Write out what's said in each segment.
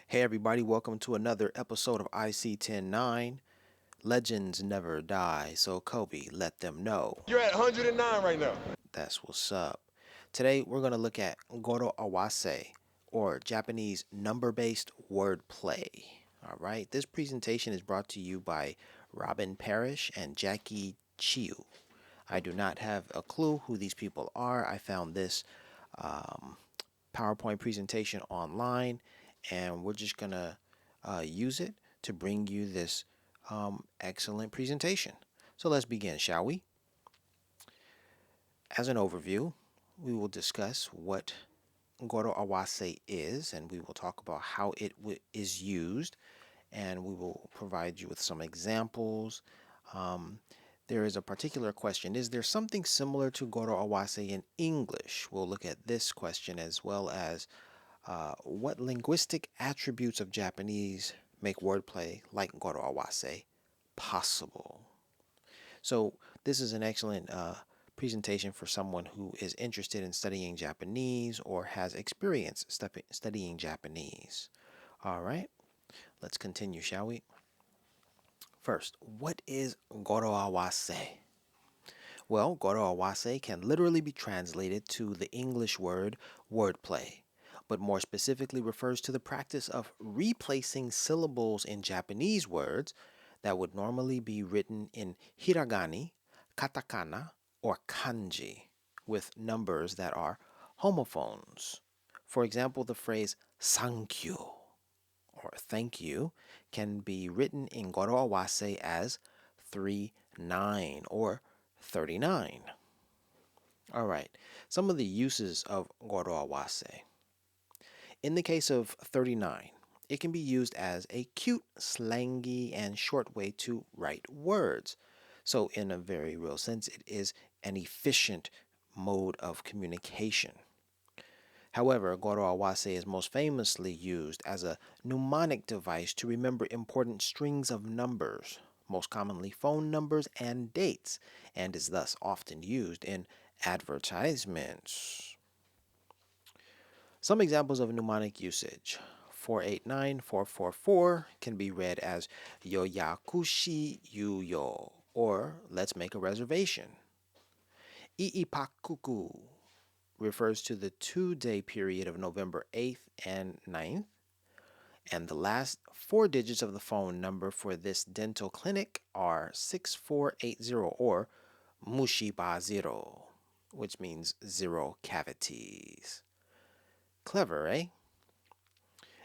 Hey everybody, welcome to another episode of ISEE109. Legends never die, so Kobe, let them know. You're at 109 right now. That's what's up. Today we're going to look at Goroawase, or Japanese number-based wordplay. All right, this presentation is brought to you by Robin Parrish and Jackie Chiu. I do not have a clue who these people are. I found this um, PowerPoint presentation online, and we're just going to use it to bring you this excellent presentation. So let's begin, shall we? As an overview, we will discuss what Goroawase is, and we will talk about how it is used, and we will provide you with some examples. Um, there is a particular question. Is there something similar to Goroawase in English? We'll look at this question as well as what linguistic attributes of Japanese make wordplay like Goroawase possible? So this is an excellent presentation for someone who is interested in studying Japanese or has experience studying Japanese. All right, let's continue, shall we? First, what is Goroawase? Well, Goroawase can literally be translated to the English word wordplay, but more specifically refers to the practice of replacing syllables in Japanese words that would normally be written in hiragana, katakana, or kanji with numbers that are homophones. For example, the phrase sankyu or thank you can be written in Goroawase as 39 or 39. All right, some of the uses of Goroawase. In the case of 39, it can be used as a cute, slangy, and short way to write words. So, in a very real sense, it is an efficient mode of communication. However, Goroawase is most famously used as a mnemonic device to remember important strings of numbers, most commonly phone numbers and dates, and is thus often used in advertisements. Some examples of mnemonic usage. 489444 can be read as Yoyakushi Yuyo, or let's make a reservation. Iipakuku refers to the 2-day period of November 8th and 9th, and the last 4 digits of the phone number for this dental clinic are 6480 or Mushiba Zero, which means zero cavities. Clever, eh?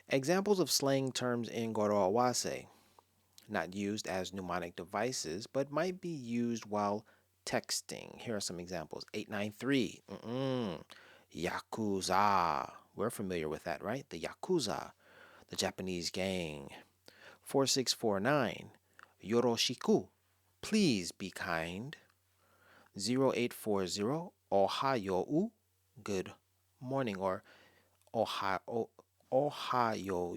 Examples of slang terms in Goroawase, not used as mnemonic devices, but might be used while texting. Here are some examples. 893, Yakuza. We're familiar with that, right? The Yakuza, the Japanese gang. 4649, Yoroshiku. Please be kind. 0840, Ohayo, good morning, or Ohio, Ohio,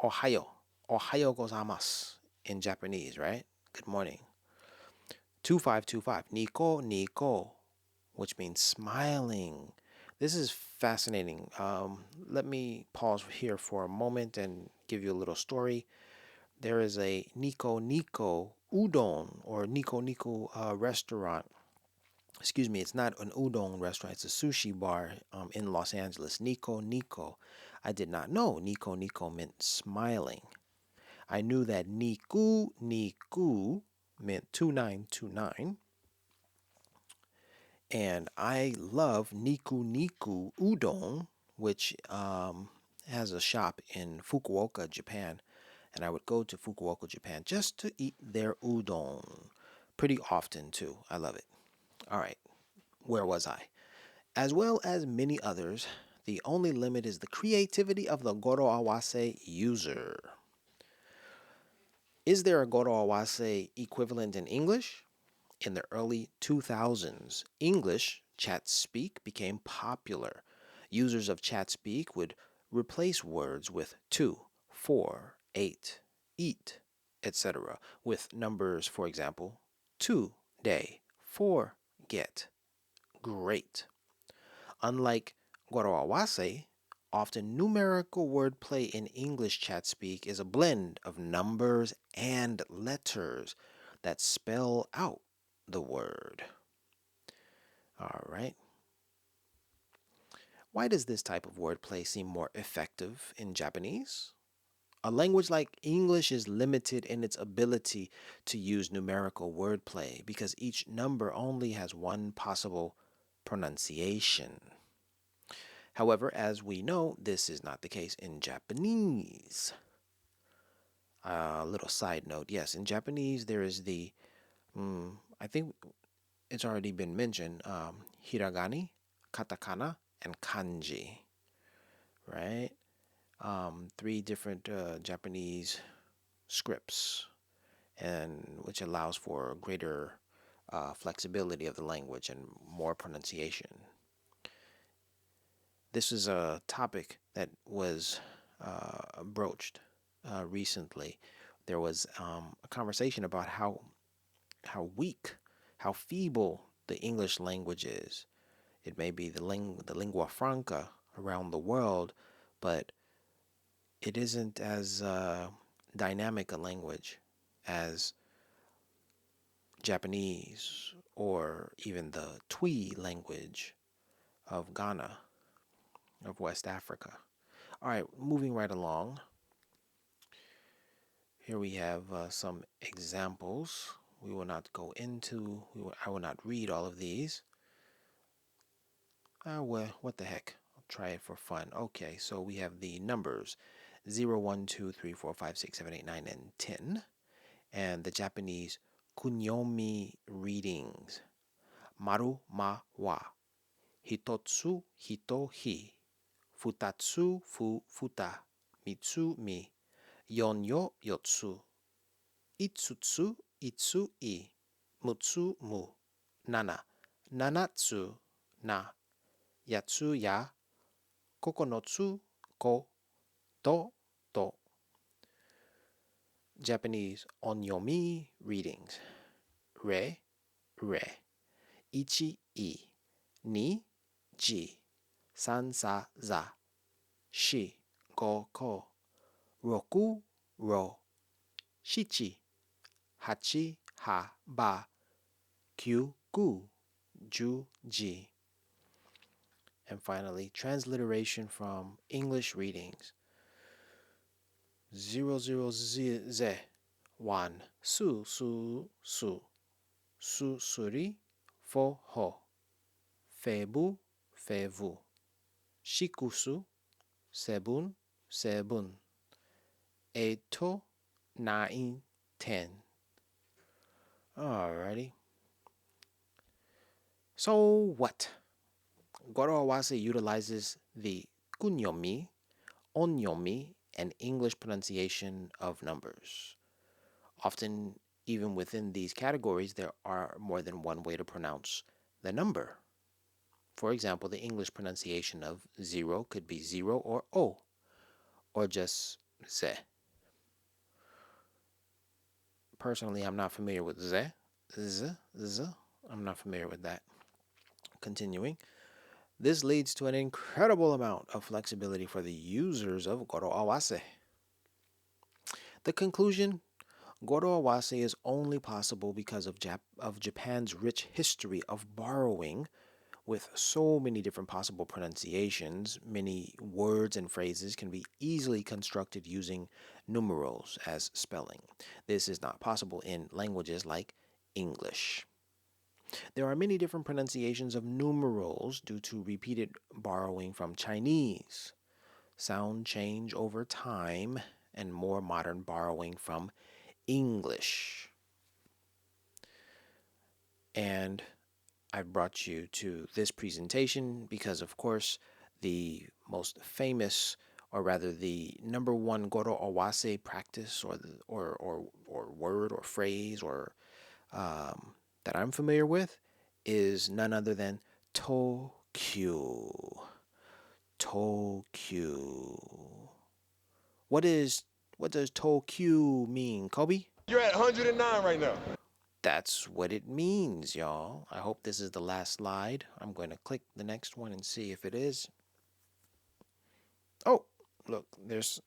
Ohio, Ohio gozaimasu in Japanese, right? Good morning. 2525, Nico, Nico, which means smiling. This is fascinating. Let me pause here for a moment and give you a little story. There is a Nico Nico udon or Nico Nico restaurant. Excuse me, it's not an udon restaurant, it's a sushi bar in Los Angeles. Nico Nico. I did not know Nico Nico meant smiling. I knew that Niku Niku meant 2929. And I love Niku Niku Udon, which has a shop in Fukuoka, Japan. And I would go to Fukuoka, Japan just to eat their udon pretty often, too. I love it. All right, where was I? As well as many others, the only limit is the creativity of the Goroawase user. Is there a Goroawase equivalent in English? In the early 2000s, English chat speak became popular. Users of chat speak would replace words with 2, 4, 8, eat, etc. with numbers, for example, 2 day, 4 get, great. Unlike Goroawase, Often, numerical wordplay in English chat speak is a blend of numbers and letters that spell out the word. All right. Why does this type of wordplay seem more effective in Japanese? A language like English is limited in its ability to use numerical wordplay because each number only has one possible pronunciation. However, as we know, this is not the case in Japanese. A little side note, yes, in Japanese there is I think it's already been mentioned, hiragana, katakana, and kanji, right? Three different Japanese scripts, and which allows for greater flexibility of the language and more pronunciation. This is a topic that was broached recently. There was a conversation about how weak, how feeble the English language is. It may be the lingua franca around the world, but it isn't as dynamic a language as Japanese or even the Twi language of Ghana, of West Africa. All right, moving right along. Here we have some examples. We will not go into, I will not read all of these. Well, what the heck? I'll try it for fun. Okay, so we have the numbers 0, 1, 2, 3, 4, 5, 6, 7, 8, 9, and 10. And the Japanese kunyomi readings. Maru ma wa. Hitotsu hito hi. Futatsu fu futa. Mitsu mi. Yonyo yotsu. Itsutsu itsu I. Mutsu mu. Nana. Nanatsu na. Yatsu ya. Kokonotsu ko. To to. Japanese onyomi readings. Re, re. Ichi, I. Ni, ji. San, sa, za. Shi, go, ko. Roku, ro. Shichi, hachi, ha, ba. Kyu, gu. Ju, ji. And finally, transliteration from English readings. 00 ze, 1. Su, su, su. Su, suri, fo, ho. Febu, fevu. Shikusu, sebun, sebun. Eto, nine, 10. Alrighty. So what? Goroawase utilizes the kunyomi, onyomi, and English pronunciation of numbers. Often, even within these categories, there are more than one way to pronounce the number. For example, the English pronunciation of 0 could be 0 or O, or just ze. Personally, I'm not familiar with ze. Z. I'm not familiar with that. Continuing. This leads to an incredible amount of flexibility for the users of Goroawase. The conclusion, Goroawase is only possible because of Japan's rich history of borrowing with so many different possible pronunciations. Many words and phrases can be easily constructed using numerals as spelling. This is not possible in languages like English. There are many different pronunciations of numerals due to repeated borrowing from Chinese, sound change over time, and more modern borrowing from English. And I've brought you to this presentation because, of course, the most famous, or rather the number one Goroawase practice or word or phrase or that I'm familiar with is none other than Tokyu. Tokyu. What does Tokyu mean, Kobe? You're at 109 right now. That's what it means, y'all. I hope this is the last slide. I'm going to click the next one and see if it is. Oh, look, there's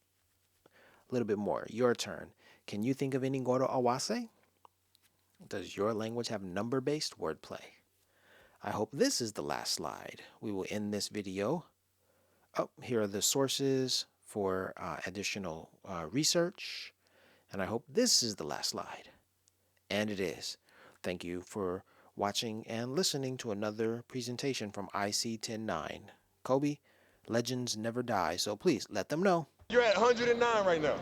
a little bit more. Your turn. Can you think of any Goroawase? Does your language have number-based wordplay? I hope this is the last slide. We will end this video. Oh, here are the sources for additional research. And I hope this is the last slide. And it is. Thank you for watching and listening to another presentation from ISEE109. Kobe, legends never die, so please let them know. You're at 109 right now.